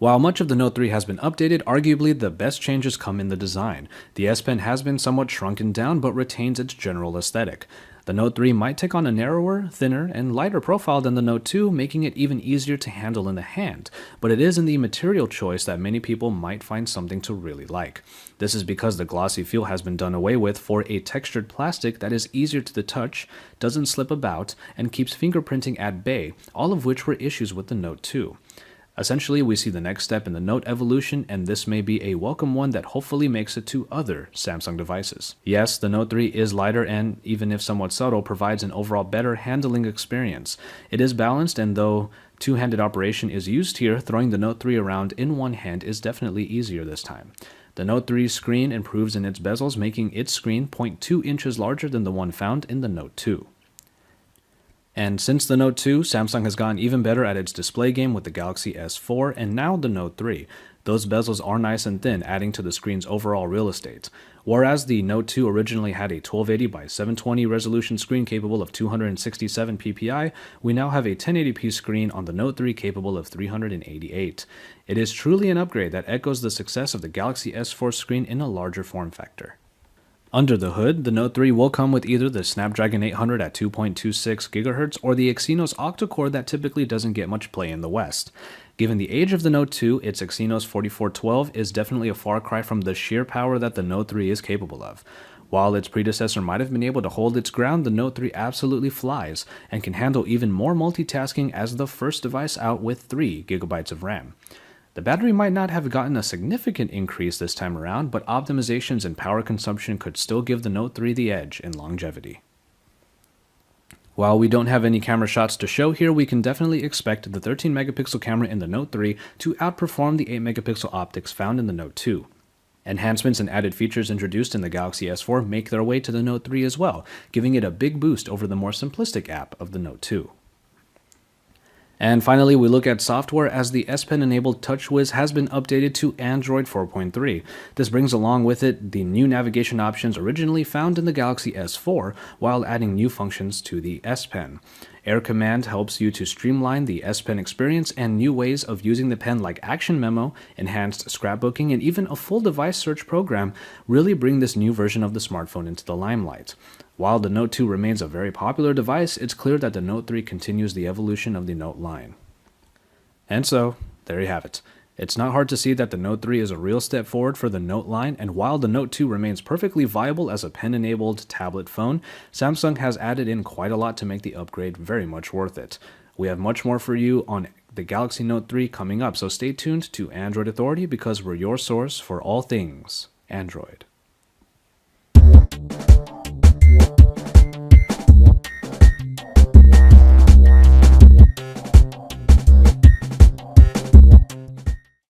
While much of the Note 3 has been updated, arguably the best changes come in the design. The S Pen has been somewhat shrunken down but retains its general aesthetic. The Note 3 might take on a narrower, thinner, and lighter profile than the Note 2, making it even easier to handle in the hand, but it is in the material choice that many people might find something to really like. This is because the glossy feel has been done away with for a textured plastic that is easier to the touch, doesn't slip about, and keeps fingerprinting at bay, all of which were issues with the Note 2. Essentially, we see the next step in the Note evolution, and this may be a welcome one that hopefully makes it to other Samsung devices. Yes, the Note 3 is lighter and, even if somewhat subtle, provides an overall better handling experience. It is balanced, and though two-handed operation is used here, throwing the Note 3 around in one hand is definitely easier this time. The Note 3's screen improves in its bezels, making its screen 0.2 inches larger than the one found in the Note 2. And since the Note 2, Samsung has gotten even better at its display game with the Galaxy S4 and now the Note 3. Those bezels are nice and thin, adding to the screen's overall real estate. Whereas the Note 2 originally had a 1280 by 720 resolution screen capable of 267 ppi, we now have a 1080p screen on the Note 3 capable of 388. It is truly an upgrade that echoes the success of the Galaxy S4 screen in a larger form factor. Under the hood, the Note 3 will come with either the Snapdragon 800 at 2.26 GHz or the Exynos octa-core that typically doesn't get much play in the West. Given the age of the Note 2, its Exynos 4412 is definitely a far cry from the sheer power that the Note 3 is capable of. While its predecessor might have been able to hold its ground, the Note 3 absolutely flies and can handle even more multitasking as the first device out with 3 GB of RAM. The battery might not have gotten a significant increase this time around, but optimizations and power consumption could still give the Note 3 the edge in longevity. While we don't have any camera shots to show here, we can definitely expect the 13 megapixel camera in the Note 3 to outperform the 8 megapixel optics found in the Note 2. Enhancements and added features introduced in the Galaxy S4 make their way to the Note 3 as well, giving it a big boost over the more simplistic app of the Note 2. And finally, we look at software as the S Pen-enabled TouchWiz has been updated to Android 4.3. This brings along with it the new navigation options originally found in the Galaxy S4, while adding new functions to the S Pen. Air Command helps you to streamline the S Pen experience, and new ways of using the pen like Action Memo, enhanced scrapbooking, and even a full device search program really bring this new version of the smartphone into the limelight. While the Note 2 remains a very popular device, it's clear that the Note 3 continues the evolution of the Note line. And so, there you have it. It's not hard to see that the Note 3 is a real step forward for the Note line, and while the Note 2 remains perfectly viable as a pen-enabled tablet phone, Samsung has added in quite a lot to make the upgrade very much worth it. We have much more for you on the Galaxy Note 3 coming up, so stay tuned to Android Authority because we're your source for all things Android.